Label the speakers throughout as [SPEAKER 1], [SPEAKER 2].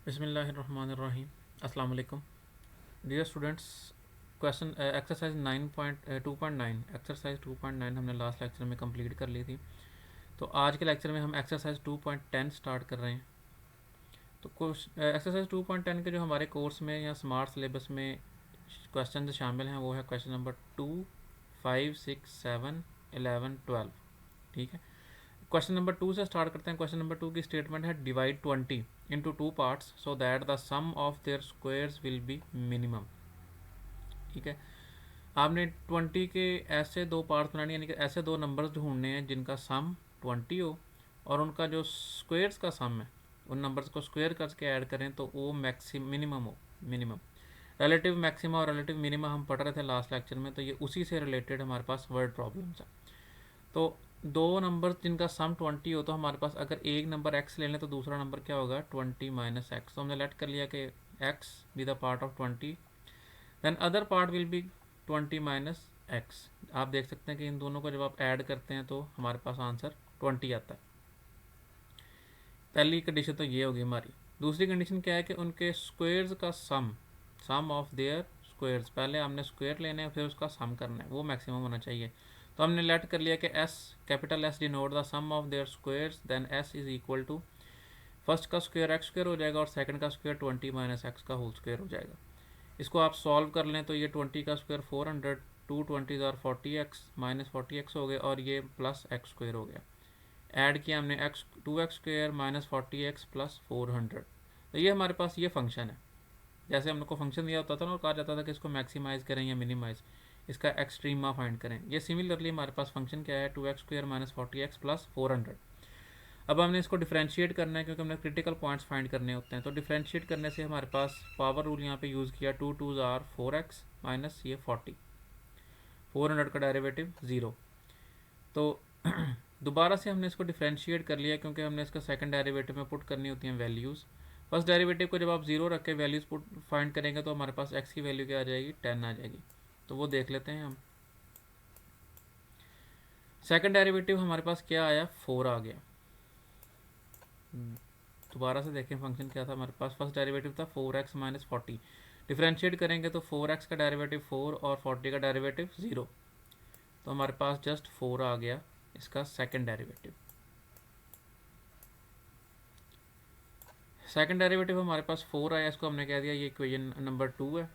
[SPEAKER 1] बिस्मिल्लाहिर्रहमानिर्रहीम। अस्सलाम वालेकुम dear students. Question exercise 9.2.9 exercise 2.9 हमने लास्ट लेक्चर में कंप्लीट कर ली थी। तो आज के लेक्चर में हम एक्सरसाइज 2.10 स्टार्ट कर रहे हैं। तो एक्सरसाइज 2.10 के जो हमारे कोर्स में या स्मार्ट सिलेबस में क्वेश्चन शामिल हैं वो है क्वेश्चन नंबर 2, 5, 6, 7, 11, 12। ठीक है, क्वेश्चन नंबर 2 से स्टार्ट करते हैं। क्वेश्चन नंबर 2 की स्टेटमेंट है divide 20 into 2 parts so that the sum of their squares will be minimum. ठीक है, आपने 20 के ऐसे दो पार्ट्स बनाने यानी कि ऐसे दो नंबर्स ढूंढने हैं जिनका सम 20 हो और उनका जो स्क्वायर्स का सम है उन नंबर्स को स्क्वायर करके ऐड करें तो वो मिनिमम हो। मिनिमम रिलेटिव मैक्सिमा और रिलेटिव मिनिमा हम पढ़ रहे थे लास्ट लेक्चर में, तो ये उसी से रिलेटेड हमारे पास वर्ड प्रॉब्लम्स है। तो दो नंबर जिनका सम 20 हो तो हमारे पास अगर एक नंबर x ले लें तो दूसरा नंबर क्या होगा 20 माइनस एक्स। तो हमने लेट कर लिया कि x be the part of 20, then other part will be 20 minus x. आप देख सकते हैं कि इन दोनों को जब आप ऐड करते हैं तो हमारे पास आंसर 20 आता है। पहली कंडीशन तो ये होगी हमारी। दूसरी कंडीशन क्या है कि उनके स्क्वायर्स का सम ऑफ देयर स्क्वायर्स, पहले हमने स्क्वायर लेने हैं फिर उसका सम करना है, वो मैक्सिमम होना चाहिए। तो हमने लेट कर लिया कि S, capital S denote the sum of their squares, then S is equal to first का स्क्वायर एक्स स्क्वायर हो जाएगा और सेकंड का स्क्वायर 20 माइनस एक्स का होल स्क्वायर हो जाएगा। इसको आप सॉल्व कर लें तो ये 20 का स्क्वायर 400, 2 20 और 40x माइनस 40x हो गए और ये प्लस एक्स स्क्वायर हो गया। ऐड किया हमने x 2x square minus 40x plus 400। तो ये हमारे पास ये फंक्शन है। जैसे हम लोग को फंक्शन दिया होता था ना और कहा जाता था कि इसको मैक्सिमाइज करें या मिनिमाइज, इसका एक्सट्रीमा फाइंड करें। ये सिमिलरली हमारे पास फंक्शन क्या है 2x square minus 40x plus 400। अब हमने इसको डिफ्रेंशिएट करना है क्योंकि हमने क्रिटिकल पॉइंट्स फाइंड करने होते हैं। तो डिफ्रेंशिएट करने से हमारे पास पावर रूल यहाँ पे यूज़ किया, 2 2 आर 4x माइनस ये 40, 400 का डेरिवेटिव 0। तो दोबारा से हमने इसको डिफ्रेंशिएट कर लिया क्योंकि हमने इसका सेकंड डेरिवेटिव में पुट करनी होती हैं वैल्यूज़। फर्स्ट डेरिवेटिव को जब आप 0 रख के वैल्यूज़ पुट फाइंड करेंगे तो हमारे पास x की वैल्यू क्या आ जाएगी 10 आ जाएगी। तो वो देख लेते हैं हम। सेकंड डेरिवेटिव हमारे पास क्या आया 4 आ गया। दोबारा से देखें फंक्शन क्या था हमारे पास। फर्स्ट डेरिवेटिव था 4x माइनस 40, डिफ्रेंशिएट करेंगे तो 4x का डेरिवेटिव 4 और 40 का डेरिवेटिव 0। तो हमारे पास जस्ट 4 आ गया इसका सेकंड डेरिवेटिव। सेकंड डेरिवेटिव हमारे पास 4 आया, इसको हमने कह दिया ये इक्वेशन नंबर 2 है,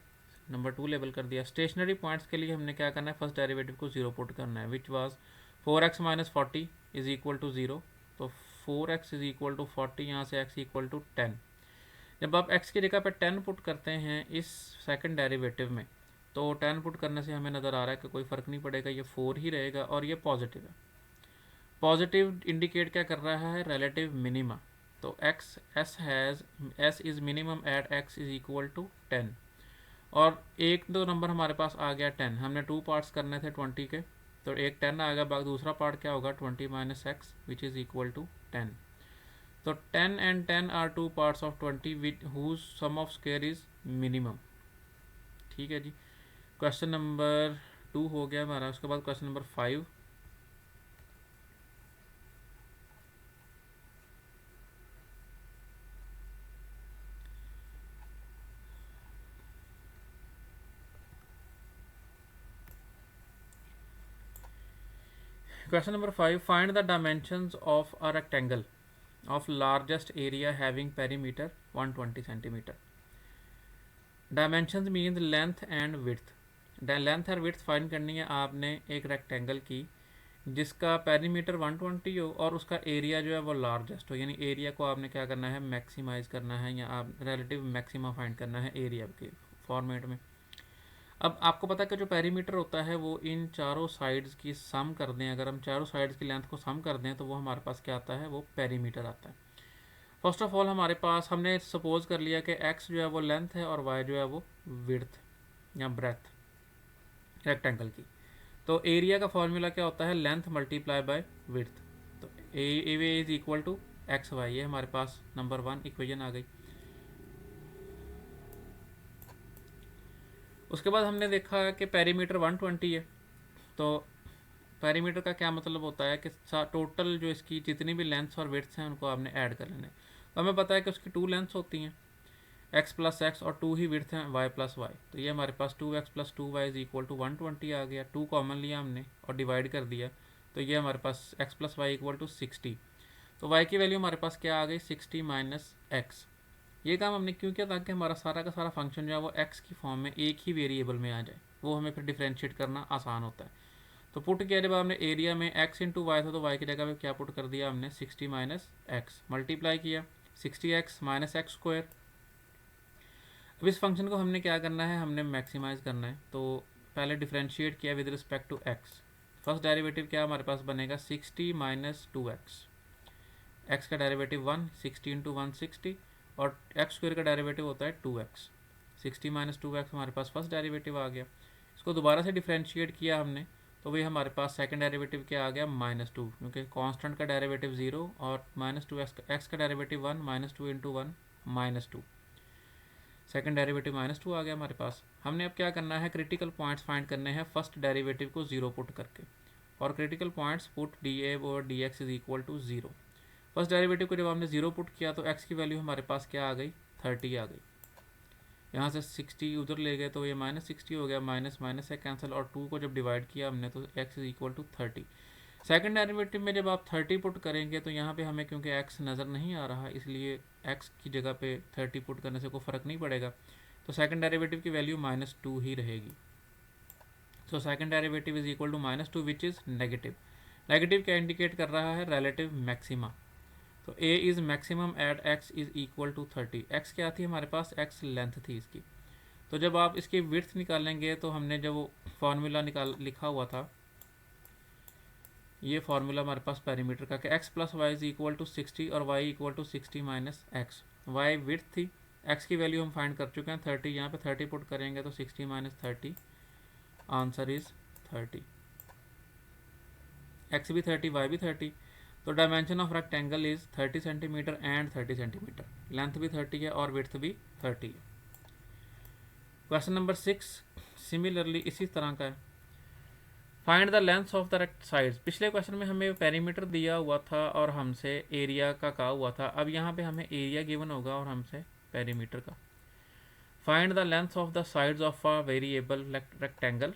[SPEAKER 1] नंबर 2 लेबल कर दिया। स्टेशनरी पॉइंट्स के लिए हमने क्या करना है फर्स्ट डेरिवेटिव को 0 पुट करना है, which was 4x minus 40 is equal to 0। तो 4x इज इक्वल टू 40, यहाँ से x इक्वल टू 10। जब आप x की जगह पर 10 पुट करते हैं इस सेकंड डेरिवेटिव में तो 10 पुट करने से हमें नज़र आ रहा है कि कोई फ़र्क नहीं पड़ेगा, ये 4 ही रहेगा और ये पॉजिटिव है। पॉजिटिव इंडिकेट क्या कर रहा है रिलेटिव मिनिमा। तो S is minimum at x is equal to 10 और एक दो नंबर हमारे पास आ गया 10। हमने 2 पार्ट्स करने थे 20 के, तो एक 10 आ गया, बाकी दूसरा पार्ट क्या होगा 20 minus x which is equal to 10। तो 10 and 10 are 2 parts of 20 which whose sum of square is minimum. ठीक है जी, क्वेश्चन नंबर 2 हो गया हमारा। उसके बाद question number 5। Question number 5. Find the dimensions of a rectangle of largest area having perimeter 120 centimeter. Dimensions means length and width. Length और width find करनी है आपने एक रेक्टेंगल की जिसका पेरीमीटर 120 हो और उसका एरिया जो है वो लार्जेस्ट हो, यानी एरिया को आपने क्या करना है मैक्सिमाइज करना है या आप रिलेटिव मैक्सिमा फाइंड करना है एरिया के फॉर्मेट में। अब आपको पता है कि जो पेरीमीटर होता है वो इन चारों साइड्स की सम कर दें, अगर हम चारों साइड्स की लेंथ को सम कर दें तो वो हमारे पास क्या आता है वो पेरीमीटर आता है। फर्स्ट ऑफ ऑल हमारे पास हमने सपोज कर लिया कि एक्स जो है वो लेंथ है और वाई जो है वो विड्थ या ब्रेथ रेक्टेंगल की। तो एरिया का फॉर्मूला क्या होता है लेंथ मल्टीप्लाई बाय विड्थ। तो area is equal to X Y, ये हमारे पास नंबर 1 इक्वेशन आ गई। उसके बाद हमने देखा कि पेरीमीटर 120 है, तो पेरीमीटर का क्या मतलब होता है कि टोटल जो इसकी जितनी भी लेंथ्स और विड्थ्स हैं उनको आपने ऐड कर लेना है। तो हमें पता है कि उसकी 2 लेंथ्स होती हैं, एक्स प्लस एक्स और 2 ही विड्थ है वाई प्लस वाई, तो ये हमारे पास 2x plus 2y is equal to 120 आ गया। 2 कॉमन लिया हमने और डिवाइड कर दिया, तो ये हमारे पास x plus y equal to 60। तो y की वैल्यू हमारे पास क्या आ गई 60 माइनस एक्स। ये काम हमने क्यों किया, ताकि हमारा सारा का सारा फंक्शन जो है वो x की फॉर्म में एक ही वेरिएबल में आ जाए, वो हमें फिर डिफ्रेंशिएट करना आसान होता है। तो पुट किया जब हमने एरिया में x इंटू वाई था, तो y की जगह पे क्या पुट कर दिया हमने 60 माइनस एक्स, मल्टीप्लाई किया 60x माइनस एक्स स्क्वायर। अब इस फंक्शन को हमने क्या करना है, हमने मैक्सिमाइज करना है। तो पहले डिफ्रेंशिएट किया with respect to x. First derivative क्या हमारे पास बनेगा 60 माइनस 2x, एक्स का डेरिवेटिव 1, 60 इंटू 160, और एक्स स्क्वायर का डेरिवेटिव होता है 2x। 60 माइनस 2x हमारे पास फर्स्ट डेरिवेटिव आ गया। इसको दोबारा से डिफ्रेंशिएट किया हमने, तो वही हमारे पास सेकंड डेरिवेटिव क्या आ गया -2, क्योंकि कांस्टेंट का डेरिवेटिव 0 और -2 एक्स का डेरिवेटिव 1, -2 इंटू 1 -2, सेकंड डेरिवेटिव -2 आ गया हमारे पास। हमने अब क्या करना है, क्रिटिकल पॉइंट्स फाइंड करने हैं फर्स्ट डेरिवेटिव को 0 पुट करके, और critical points put D A और D X is equal to 0। First derivative को जब हमने 0 पुट किया तो x की वैल्यू हमारे पास क्या आ गई 30 आ गई। यहाँ से 60 उधर ले गए तो ये -60 हो गया, माइनस माइनस से कैंसिल, और 2 को जब डिवाइड किया हमने तो x is equal to 30। Second derivative में जब आप 30 पुट करेंगे तो यहाँ पे हमें क्योंकि x नज़र नहीं आ रहा, इसलिए x की जगह पे 30 पुट करने से कोई फ़र्क नहीं पड़ेगा, तो सेकंड डेरिवेटिव की वैल्यू -2 ही रहेगी। So second derivative is equal to -2 which is negative. Negative क्या इंडिकेट कर रहा है, रिलेटिव मैक्सिमा। तो a is maximum at x is equal to 30। x क्या थी हमारे पास, x लेंथ थी इसकी। तो जब आप इसकी विड्थ निकालेंगे तो हमने जब वो फार्मूला लिखा हुआ था, ये फार्मूला हमारे पास पेरीमीटर का, कि x plus y is equal to 60 और y equal to 60 minus x. Y width थी, x की वैल्यू हम फाइंड कर चुके हैं 30, यहाँ पे 30 पुट करेंगे तो 60 माइनस 30, आंसर इज 30। x भी 30, y भी 30। तो dimension of rectangle is 30 centimetre and 30 centimetre, length भी 30 है और विड्थ भी 30 है। क्वेश्चन नंबर 6 सिमिलरली इसी तरह का है, find the length of the rect sides. पिछले क्वेश्चन में हमें पेरीमीटर दिया हुआ था और हमसे एरिया का कहा हुआ था, अब यहाँ पे हमें एरिया गिवन होगा और हमसे पेरीमीटर का। Find the length of the sides of a variable rectangle.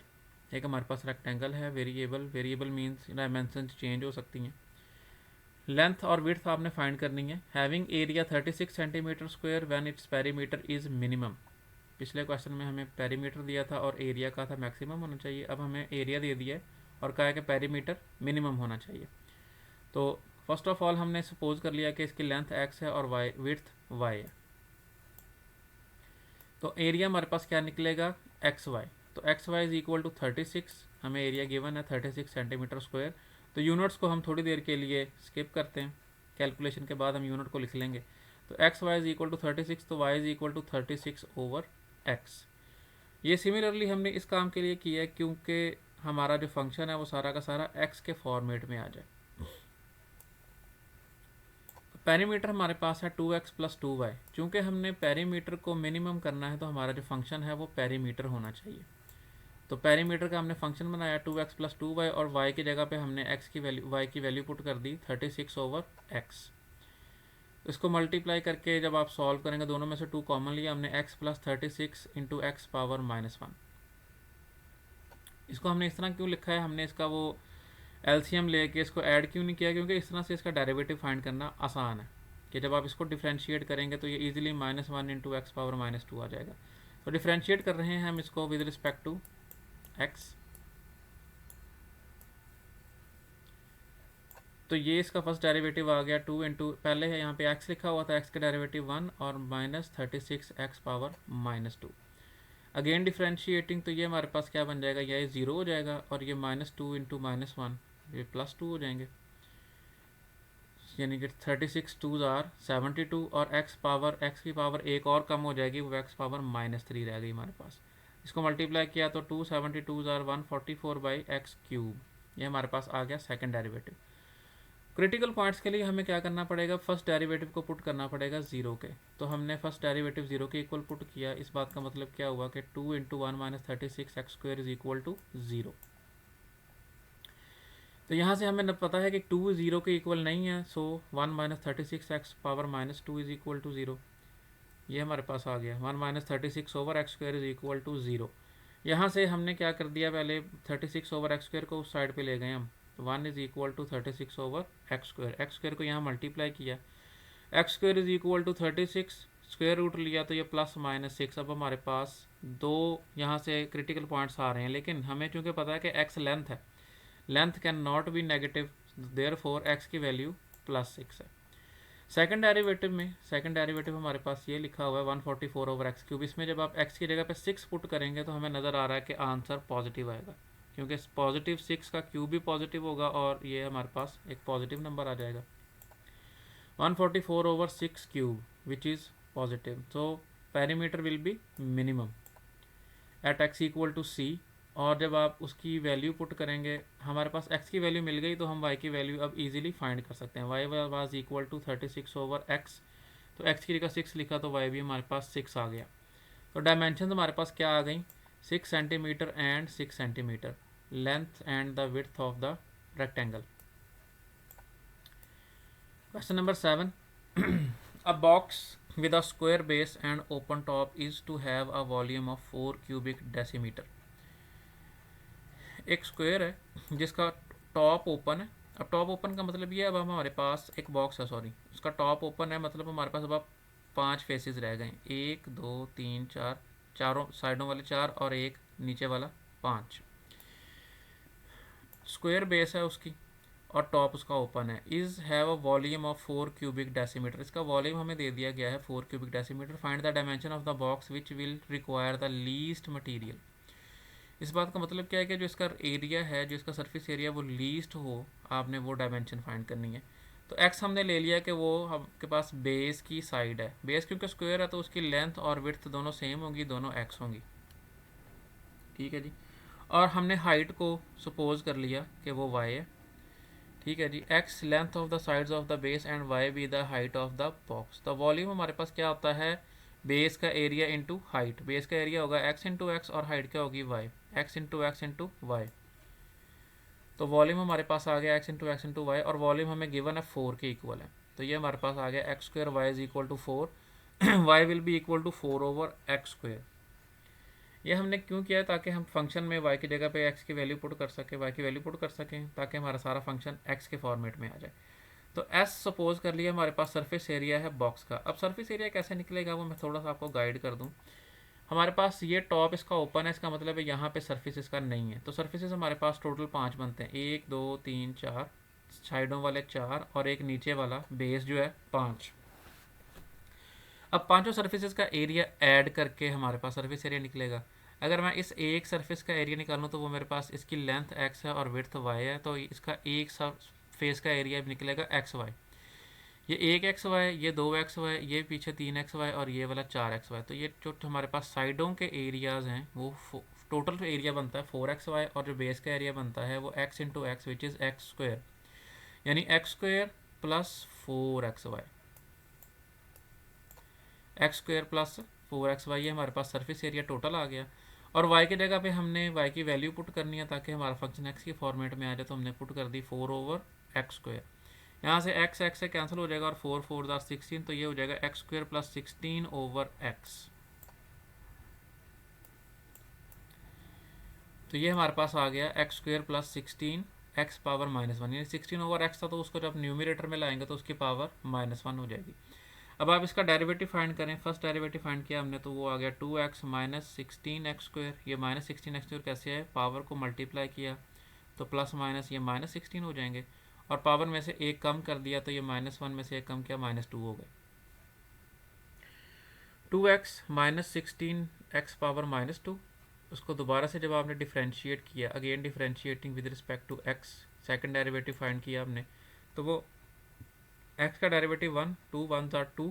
[SPEAKER 1] एक हमारे पास रेक्टेंगल है, वेरिएबल मीन्स डायमेंशन चेंज हो सकती हैं। लेंथ और विड्थ आपने फाइंड करनी है। Having area 36 centimetre square when its perimeter is minimum. पिछले क्वेश्चन में हमें पेरीमीटर दिया था और एरिया का था मैक्सिमम होना चाहिए, अब हमें एरिया दे दिया है और कहा है कि पेरीमीटर मिनिमम होना चाहिए। तो फर्स्ट ऑफ ऑल हमने सपोज कर लिया कि इसकी लेंथ x है और y विड्थ y है। तो एरिया हमारे पास क्या निकलेगा xy। तो xy इज इक्वल टू 36, हमें एरिया गिवन है 36 सेंटीमीटर स्क्वायर। तो यूनिट्स को हम थोड़ी देर के लिए स्किप करते हैं, कैलकुलेशन के बाद हम यूनिट को लिख लेंगे। तो x y is equal to 36, तो y is equal to 36 over x. ये सिमिलरली हमने इस काम के लिए किया है क्योंकि हमारा जो फंक्शन है वो सारा का सारा एक्स के फॉर्मेट में आ जाए। पेरीमीटर हमारे पास है 2x प्लस 2y। चूँकि हमने पेरीमीटर को मिनिमम करना है तो हमारा जो फंक्शन है वो पेरीमीटर होना चाहिए। तो पेरीमीटर का हमने फंक्शन बनाया 2x प्लस 2y और y की जगह पे हमने x की वैल्यू y की वैल्यू पुट कर दी 36 ओवर x। इसको मल्टीप्लाई करके जब आप सॉल्व करेंगे, दोनों में से 2 कॉमन लिया हमने, x plus 36 into x power -1। इसको हमने इस तरह क्यों लिखा है, हमने इसका वो एलसीएम लेके इसको ऐड क्यों नहीं किया, क्योंकि इस तरह से इसका डेरिवेटिव फाइंड करना आसान है कि जब आप इसको डिफ्रेंशिएट करेंगे तो ये इजीली -1 इंटू एक्स पावर -2 आ जाएगा। तो डिफ्रेंशिएट कर रहे हैं हम इसको विद रिस्पेक्ट टू x। तो ये इसका फर्स्ट डेरिवेटिव आ गया 2 इंटू, पहले है यहाँ पे x लिखा हुआ था, x का डेरिवेटिव 1 और -36 एक्स पावर -2। अगेन डिफ्रेंशिएटिंग, तो ये हमारे पास क्या बन जाएगा, ये 0 हो जाएगा और ये -2 इंटू -1 ये +2 हो जाएंगे, यानी कि 36 2 आर 72 और x की पावर एक और कम हो जाएगी, वो x पावर -3 रह गई हमारे पास। इसको मल्टीप्लाई किया तो 272 आर 144 बाई एक्स क्यूब, ये हमारे पास आ गया सेकंड डेरिवेटिव। क्रिटिकल पॉइंट्स के लिए हमें क्या करना पड़ेगा, फर्स्ट डेरिवेटिव को पुट करना पड़ेगा 0 के। तो हमने फर्स्ट डेरिवेटिव 0 के इक्वल पुट किया। इस बात का मतलब क्या हुआ कि 2 into 1 minus 36 x square is equal to 0। तो यहाँ से हमें पता है कि 2 0 के इक्वल नहीं है, so 1 minus 36 x power -2 is equal to 0। ये हमारे पास आ गया 1 minus 36 over x square is equal to 0। यहाँ से हमने क्या कर दिया, पहले 36 ओवर एक्स स्क्वायर को उस साइड पे ले गए हम, तो 1 is equal to 36 over x square को यहाँ मल्टीप्लाई किया, x square is equal to 36, square root लिया तो ये प्लस माइनस 6। अब हमारे पास दो यहाँ से क्रिटिकल पॉइंट्स आ रहे हैं, लेकिन हमें चूँकि पता है कि एक्स लेंथ है, length can not be negative, therefore x की वैल्यू +6 है। सेकंड डेरिवेटिव हमारे पास ये लिखा हुआ है 144 ओवर एक्स क्यूब। इसमें जब आप एक्स की जगह पे 6 पुट करेंगे तो हमें नज़र आ रहा है कि आंसर पॉजिटिव आएगा, क्योंकि पॉजिटिव 6 का क्यूब भी पॉजिटिव होगा और ये हमारे पास एक पॉजिटिव नंबर आ जाएगा 144 over 6 cube which is positive. तो perimeter will be minimum at X equal to C. और जब आप उसकी वैल्यू पुट करेंगे, हमारे पास x की वैल्यू मिल गई तो हम y की वैल्यू अब इजीली फाइंड कर सकते हैं। y was equal to 36 over x, तो x की जगह 6 लिखा तो y भी हमारे पास 6 आ गया। तो डायमेंशन हमारे पास क्या आ गई, 6 centimetre and 6 centimetre, length and the width of the rectangle. Question number 7, a box with a square base and open top is to have a volume of 4 cubic decimeter। एक square है जिसका top open है। अब top open का मतलब ये है, अब हमारे पास एक बॉक्स है, सॉरी, उसका टॉप ओपन है, मतलब हमारे पास अब 5 फेसेस रह गए, 1 2 3 4, चारों साइडों वाले 4 और एक नीचे वाला 5। स्क्वायर बेस है उसकी और टॉप उसका ओपन है। Is have a volume of 4 cubic decimetre. इसका वॉल्यूम हमें दे दिया गया है 4 cubic decimetre. Find the dimension of the box which will require the least material. इस बात का मतलब क्या है कि जो इसका एरिया है, जो इसका सरफेस एरिया वो लीस्ट हो, आपने वो डायमेंशन फाइंड करनी है। तो एक्स हमने ले लिया कि वो आपके पास बेस की साइड है, बेस क्योंकि स्क्वायर है तो उसकी लेंथ और विड्थ दोनों सेम होंगी, दोनों एक्स होंगी, ठीक है जी। और हमने हाइट को सपोज कर लिया कि वो वाई है, ठीक है जी। X length of the sides of the base and Y be the height of the box. The volume हमारे पास क्या होता है, बेस का एरिया इंटू हाइट। बेस का एरिया होगा एक्स इंटू एक्स और हाइट क्या होगी वाई, एक्स इंटू वाई। तो वॉल्यूम हमारे पास आ गया एक्स इंटू वाई, और वॉल्यूम हमें गिवन है 4 के इक्वल है। तो ये हमारे पास आ गया x square y is equal to 4, y will be equal to 4 over x square. ये हमने क्यों किया है, ताकि हम फंक्शन में y की जगह पे x की वैल्यू पुट कर सकें, y की वैल्यू पुट कर सकें, ताकि हमारा सारा फंक्शन x के फॉर्मेट में आ जाए। तो s सपोज कर लिया हमारे पास सरफेस एरिया है बॉक्स का। अब सरफेस एरिया कैसे निकलेगा वो मैं थोड़ा सा आपको गाइड कर दूं। हमारे पास ये टॉप इसका ओपन है, इसका मतलब है यहाँ पे सरफेस इसका नहीं है। तो सरफेसेस हमारे पास टोटल 5 बनते हैं, 1 2 3 4, साइडों वाले 4 और एक नीचे वाला बेस जो है 5। अब पांचों सरफेसेस का एरिया ऐड करके हमारे पास सरफेस एरिया निकलेगा। अगर मैं इस एक सरफेस का एरिया निकालूँ तो वो मेरे पास, इसकी लेंथ x है और विड्थ y है, तो इसका एक फेस का एरिया निकलेगा एक्स वाई। ये एक एक्स वाई, ये 2x y, ये पीछे 3x y और ये वाला 4x y। तो ये जो हमारे पास साइडों के एरियाज़ हैं वो टोटल एरिया बनता है 4xy, और जो बेस का एरिया बनता है वो x into X which is X square, यानी X square plus 4xy, X square plus 4xy। ये हमारे पास सरफेस एरिया टोटल आ गया। और y की जगह पे हमने y की वैल्यू पुट करनी है ताकि हमारा फंक्शन x के फॉर्मेट में आ जाए, तो हमने पुट कर दी 4 ओवर एक्स स्क्वायर। यहाँ से x से कैंसिल हो जाएगा और 4 4 16, तो ये हो जाएगा x square plus 16 over x. तो ये हमारे पास आ गया x square plus 16 x power -1, यानी 16 ओवर एक्स था तो उसको जब न्यूमरेटर में लाएंगे तो उसकी पावर -1 हो जाएगी। अब आप इसका डेरिवेटिव फाइंड करें। फर्स्ट डेरिवेटिव फाइंड किया हमने तो वो आ गया 2x माइनस 16 एक्स स्क्वायर। ये माइनस 16 एक्स स्क्वायर कैसे है, पावर को मल्टीप्लाई किया तो प्लस माइनस ये -16 हो जाएंगे, और पावर में से एक कम कर दिया तो ये -1 में से एक कम किया -2 हो गए। 2x माइनस 16 एक्स पावर -2, उसको दोबारा से जब आपने डिफ्रेंशिएट किया, again differentiating with respect to x, second derivative find किया हमने तो वो x का डेरिवेटिव 1, 2 1 2,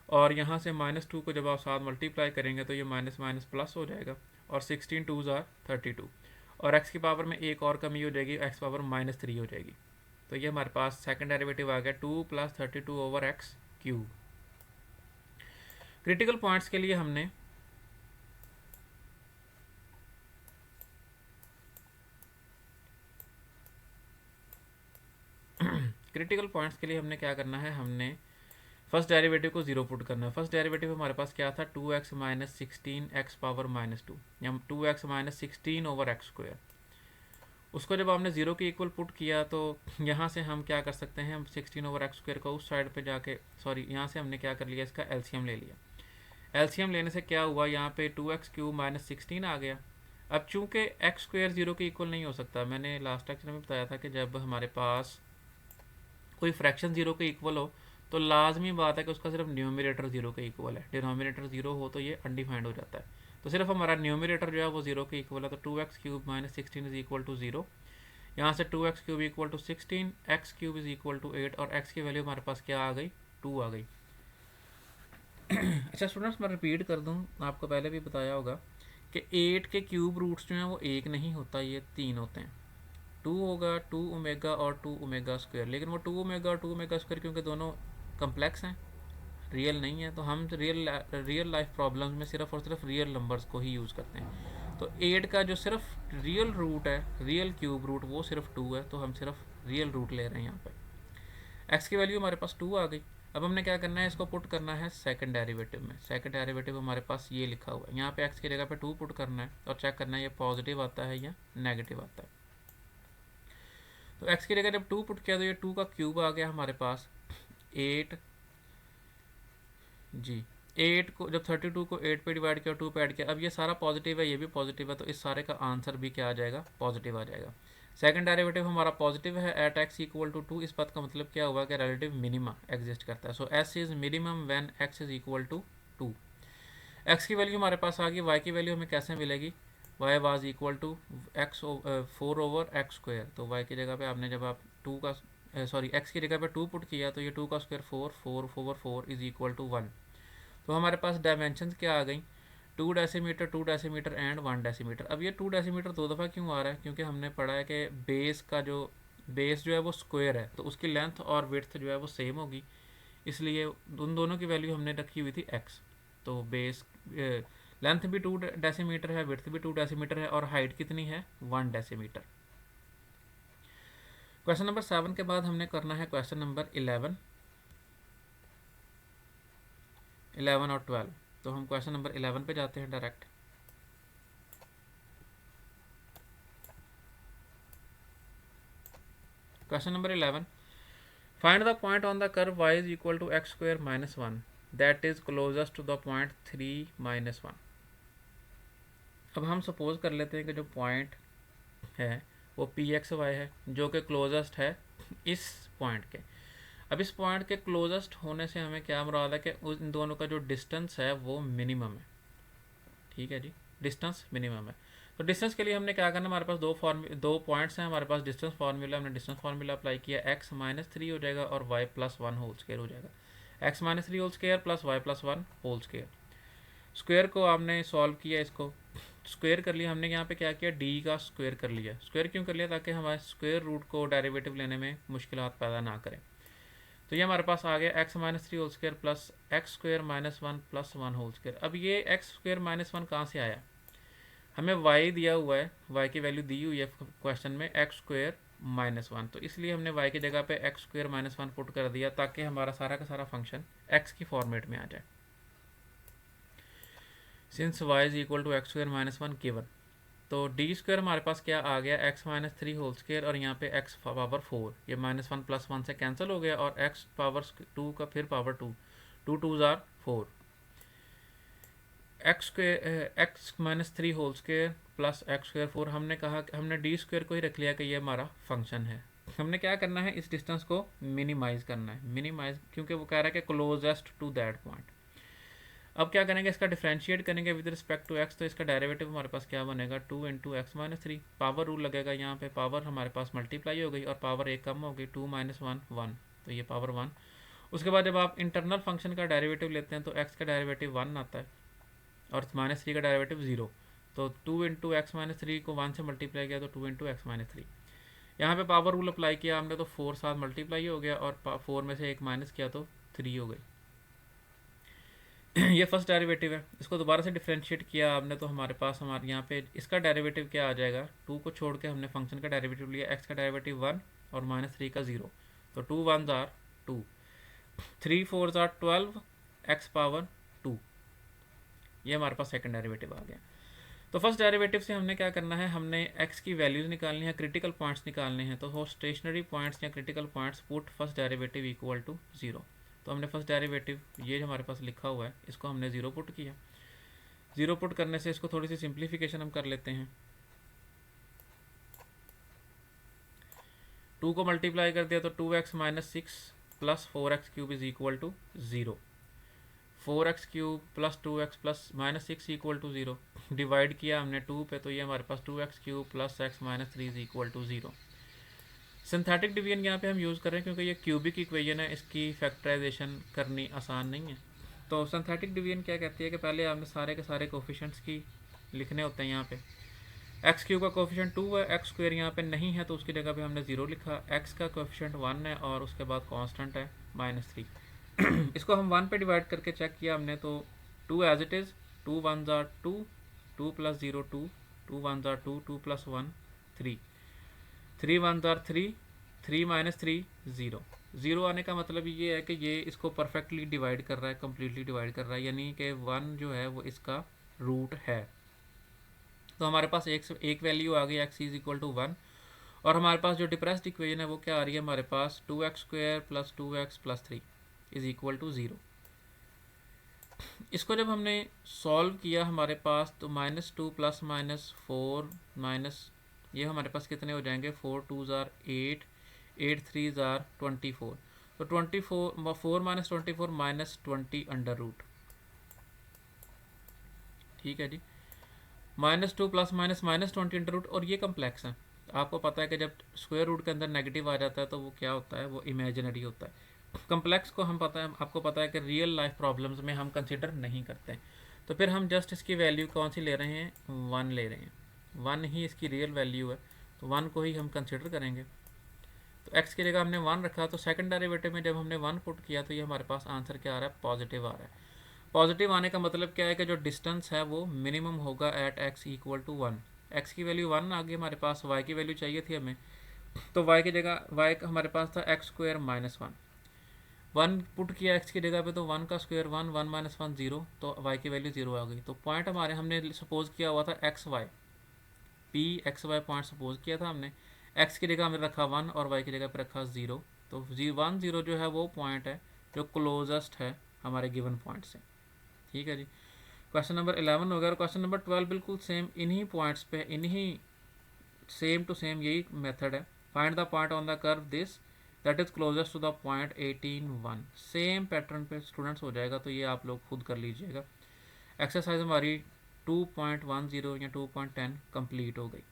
[SPEAKER 1] और यहाँ से -2 को जब आप साथ मल्टीप्लाई करेंगे तो ये माइनस माइनस प्लस हो जाएगा, और 16 2 32, और x की पावर में एक और कमी हो जाएगी, x पावर -3 हो जाएगी। तो ये हमारे पास सेकंड डेरिवेटिव आ गया 2 + 32 over x cube. Critical points के लिए हमने क्या करना है, हमने फर्स्ट डेरिवेटिव को जीरो पुट करना है। फर्स्ट डेरिवेटिव हमारे पास क्या था, 2x माइनस 16 एक्स पावर -2 या 2x minus 16 over x square. उसको जब हमने जीरो के इक्वल पुट किया तो यहाँ से हम क्या कर सकते हैं, हम 16 ओवर एक्स स्क्वायर को उस साइड पे जाके, सॉरी यहाँ से हमने क्या कर लिया, इसका एलसीएम ले लिया। एलसीएम लेने से क्या हुआ, यहाँ पे 2x क्यूब माइनस 16 आ गया। अब चूंकि एक्स स्क्वायर जीरो के इक्वल नहीं हो सकता, मैंने लास्ट लेक्चर में बताया था कि जब हमारे पास कोई फ्रैक्शन जीरो के इक्वल हो तो लाजमी बात है कि उसका सिर्फ न्यूमरेटर जीरो के इक्वल है। डिनोमिनेटर जीरो हो तो ये अनडिफाइंड हो जाता है। तो सिर्फ हमारा न्यूमरेटर जो है वो जीरो के इक्वल है, तो 2x cube minus 16 is equal to zero. यहाँ से 2x cube equal to 16, x cube is equal to 8 और x की वैल्यू हमारे पास क्या आ गई, 2 आ गई। अच्छा स्टूडेंट्स, मैं रिपीट कर दूँ, आपको पहले भी बताया होगा कि 8 के क्यूब रूट्स जो हैं वो एक नहीं होता, ये 3 होते हैं। 2 होगा 2 ओमेगा और 2 ओमेगा स्क्वायर, लेकिन वो 2 ओमेगा और 2 ओमेगा स्क्वायर क्योंकि दोनों कम्प्लेक्स हैं, रियल नहीं है, तो हम रियल लाइफ प्रॉब्लम्स में सिर्फ और सिर्फ रियल नंबर्स को ही यूज़ करते हैं। तो 8 का जो सिर्फ रियल रूट है, रियल क्यूब रूट, वो सिर्फ 2 है, तो हम सिर्फ रियल रूट ले रहे हैं यहाँ पे। x की वैल्यू हमारे पास 2 आ गई। अब हमने क्या करना है, इसको पुट करना है सेकंड डेरिवेटिव में। सेकंड डेरिवेटिव हमारे पास ये लिखा हुआ है, यहाँ पे x की जगह पे 2 पुट करना है और चेक करना है ये पॉजिटिव आता है या नेगेटिव आता है। तो x की जगह जब 2 पुट किया तो ये 2 का क्यूब आ गया हमारे पास 8 जी। 8 को जब 32 को 8 पे डिवाइड किया, 2 पे ऐड किया, अब ये सारा पॉजिटिव है, ये भी पॉजिटिव है, तो इस सारे का आंसर भी क्या आ जाएगा, पॉजिटिव आ जाएगा। सेकंड डेरिवेटिव हमारा पॉजिटिव है एट x इक्वल टू 2। इस बात का मतलब क्या हुआ कि रिलेटिव मिनिमा एग्जिस्ट करता है। So s is minimum when x is equal to 2। x की वैल्यू हमारे पास आ गई, y की वैल्यू हमें कैसे मिलेगी, y was equal to x 4 over x square. तो y की जगह पे आपने जब आप 2 का सॉरी x की जगह पे 2 पुट किया तो ये 2 का square 4 over 4 is equal to 1। तो हमारे पास डायमेंशन क्या आ गई, 2 डेसीमीटर 2 डेसीमीटर एंड 1 डेसीमीटर। अब ये 2 डेसीमीटर दो दफ़ा क्यों आ रहा है, क्योंकि हमने पढ़ा है कि बेस जो है वो स्क्वायर है, तो उसकी लेंथ और विड्थ जो है वो सेम होगी, इसलिए उन दोनों की वैल्यू हमने रखी हुई थी x। तो बेस लेंथ भी 2 डेसीमीटर है, विड्थ भी 2 डेसीमीटर है और हाइट कितनी है, 1 डेसीमीटर। क्वेश्चन नंबर 7 के बाद हमने करना है क्वेश्चन नंबर 11 और 12। तो हम क्वेश्चन नंबर 11 पे जाते हैं direct. Question number 11, find the point on the curve y is equal to x square minus 1 that is closest to the point 3 minus 1। अब हम सपोज कर लेते हैं कि जो पॉइंट है वो पी एक्स वाई है, जो कि क्लोजेस्ट है इस पॉइंट के। अब इस पॉइंट के क्लोजेस्ट होने से हमें क्या मुराद है कि इन दोनों का जो डिस्टेंस है वो मिनिमम है। ठीक है जी, डिस्टेंस मिनिमम है। तो डिस्टेंस के लिए हमने क्या करना, हमारे पास दो पॉइंट्स हैं, हमारे पास डिस्टेंस फार्मूला, हमने डिस्टेंस फार्मूला अप्लाई किया, x माइनस 3 हो जाएगा और y प्लस 1 होल स्क्वायर हो जाएगा। x minus 3 whole square plus y plus 1 whole square. Square को आपने सॉल्व किया, इसको स्क्वायर कर लिया हमने, यहाँ पे क्या किया, d का स्क्वायर कर लिया। स्क्वायर क्यों कर लिया, ताकि हमारे स्क्वायर रूट को डेरिवेटिव लेने में मुश्किलात पैदा ना करें। तो ये हमारे पास आ गया x minus 3 whole square plus x square minus 1 plus 1 whole square. अब ये एक्स स्क्वायर माइनस 1 कहाँ से आया, हमें y दिया हुआ है, y की वैल्यू दी हुई है क्वेश्चन में एक्स स्क्वायर माइनस 1, तो इसलिए हमने y की जगह पे एक्स स्क्वायर माइनस 1 पुट कर दिया ताकि हमारा सारा का सारा फंक्शन x की फॉर्मेट में आ जाए। Since y is equal to x square minus 1 given, तो डी स्क्वायर हमारे पास क्या आ गया, x माइनस 3 होल स्क्वायर और यहाँ पे x पावर 4, ये माइनस 1 प्लस 1 से कैंसिल हो गया और x पावर 2 का फिर पावर 2, 2 2 ज़ार 4, x minus 3 whole square plus x square 4। हमने कहा कि हमने डी स्क्वायर को ही रख लिया कि ये हमारा फंक्शन है। हमने क्या करना है, इस डिस्टेंस को मिनिमाइज करना है, मिनिमाइज क्योंकि वो कह रहा है कि क्लोजेस्ट टू दैट पॉइंट। अब क्या करेंगे, इसका डिफरेंशिएट करेंगे विद रिस्पेक्ट टू एक्स, तो इसका डेरिवेटिव हमारे पास क्या बनेगा, 2 into x minus 3, power rule लगेगा, यहाँ पे पावर हमारे पास मल्टीप्लाई हो गई और पावर एक कम हो गई, 2 माइनस 1 1, तो ये पावर 1। उसके बाद जब आप इंटरनल फंक्शन का डेरिवेटिव लेते हैं तो एक्स का डेरिवेटिव 1 आता है और माइनस 3 का डेरिवेटिव 0, तो 2 इंटू एक्स माइनस 3 को 1 से मल्टीप्लाई किया तो 2 इंटू एक्स माइनस 3। यहाँ पे पावर रूल अप्लाई किया हमने तो 4 साथ मल्टीप्लाई हो गया और 4 में से एक माइनस किया तो 3 हो गई। ये फर्स्ट डेरिवेटिव है, इसको दोबारा से डिफरेंशिएट किया आपने तो हमारे पास हमारे यहाँ पे इसका डेरिवेटिव क्या आ जाएगा, 2 को छोड़ के हमने फंक्शन का डेरिवेटिव लिया, एक्स का डेरिवेटिव 1 और माइनस 3 का 0, तो 2 1 ज़ार 2, 3 4 12 एक्स पावर 2, ये हमारे पास सेकंड डेरिवेटिव आ गया। तो फर्स्ट डेरिवेटिव से हमने क्या करना है, हमने एक्स की वैल्यूज़ निकालनी है, क्रिटिकल पॉइंट्स निकालने हैं। तो वो स्टेशनरी पॉइंट्स या critical points put first derivative equal to 0। तो हमने फर्स्ट डेरिवेटिव ये जो हमारे पास लिखा हुआ है इसको हमने 0 पुट किया। 0 पुट करने से इसको थोड़ी सी सिंप्लीफिकेशन हम कर लेते हैं। 2 को मल्टीप्लाई कर दिया तो 2x minus 6 plus 4x cube is equal to 0। 4x cube plus 2x plus minus 6 equal to 0। Divide किया हमने 2 पे, तो ये हमारे पास 2x क्यूब plus x minus 3 is equal to 0। Synthetic division यहाँ पे हम यूज़ कर रहे हैं क्योंकि ये क्यूबिक इक्वेशन है, इसकी फैक्टराइजेशन करनी आसान नहीं है। तो सिंथेटिक डिवीजन क्या कहती है कि पहले आपने सारे के सारे कोफिशेंट्स की लिखने होते हैं। यहाँ पे एक्स क्यूब का कोफिशेंट 2 है, एक्स स्क्वायर यहाँ पे नहीं है तो उसकी जगह पे हमने 0 लिखा। एक्स का कोफिशेंट 1 है और उसके बाद कांस्टेंट है -3। इसको हम 1 पे डिवाइड करके चेक किया हमने, तो 2 एज इट इज़, 2 1 ज़ार 2, 2 प्लस 0 2, 2 1 ज़ार 2, 2 प्लस 1 3, 3 1 ज़ार 3, 3 माइनस 3 0। 0 आने का मतलब ये है कि ये इसको परफेक्टली डिवाइड कर रहा है, कम्प्लीटली डिवाइड कर रहा है, यानी कि 1 जो है वो इसका रूट है। तो हमारे पास एक वैल्यू आ गई x इज इक्वल टू 1। और हमारे पास जो डिप्रेस्ड इक्वेशन है वो क्या आ रही है हमारे पास, 2x square plus 2x plus 3 is equal to 0। इसको जब हमने सॉल्व किया हमारे पास, तो -2 प्लस -4 माइनस ये हमारे पास कितने हो जाएंगे, 4 2 ज़ार 8, 8 3 ज़ार 24। तो 24 4 माइनस 24 माइनस 20 अंडर रूट। ठीक है जी, -2 प्लस -20 अंडर रूट। और ये कम्प्लेक्स है, आपको पता है कि जब स्क्वायर रूट के अंदर नेगेटिव आ जाता है तो वो क्या होता है, वो इमेजिनरी होता है। कम्प्लेक्स को हम पता है, आपको पता है कि रियल लाइफ प्रॉब्लम्स में हम कंसिडर नहीं करते। तो फिर हम जस्ट इसकी वैल्यू कौन सी ले रहे हैं, 1 ले रहे हैं। 1 ही इसकी रियल वैल्यू है, तो 1 को ही हम कंसिडर करेंगे। तो x की जगह हमने 1 रखा, तो सेकंड डेरिवेटिव में जब हमने 1 पुट किया तो ये हमारे पास आंसर क्या आ रहा है, पॉजिटिव आ रहा है। पॉजिटिव आने का मतलब क्या है कि जो डिस्टेंस है वो मिनिमम होगा at x equal to 1। x की वैल्यू 1 आ गई हमारे पास, y की वैल्यू चाहिए थी हमें, तो y की जगह y हमारे पास था x स्क्वायर माइनस 1। 1 पुट किया x की जगह पे, तो 1 का स्क्वायर 1, 1 माइनस 1 0, तो y की वैल्यू 0 आ गई। तो पॉइंट हमारे हमने सपोज किया हुआ था x Y, p(x,y) point suppose किया था हमने। x की जगह हमने रखा 1 और y की जगह पे रखा 0। तो 1 0 जो है वो पॉइंट है जो क्लोजेस्ट है हमारे गिवन पॉइंट से। ठीक है जी, क्वेश्चन नंबर 11 हो गया। और क्वेश्चन नंबर 12 बिल्कुल सेम इन्हीं पॉइंट्स पे, इन्हीं सेम टू सेम यही मेथड है। Find the point on the curve this that is closest to the point 18 1। Same pattern पे स्टूडेंट्स हो जाएगा, तो ये आप लोग खुद कर लीजिएगा। एक्सरसाइज हमारी 2.10 या 2.10 कंप्लीट हो गई।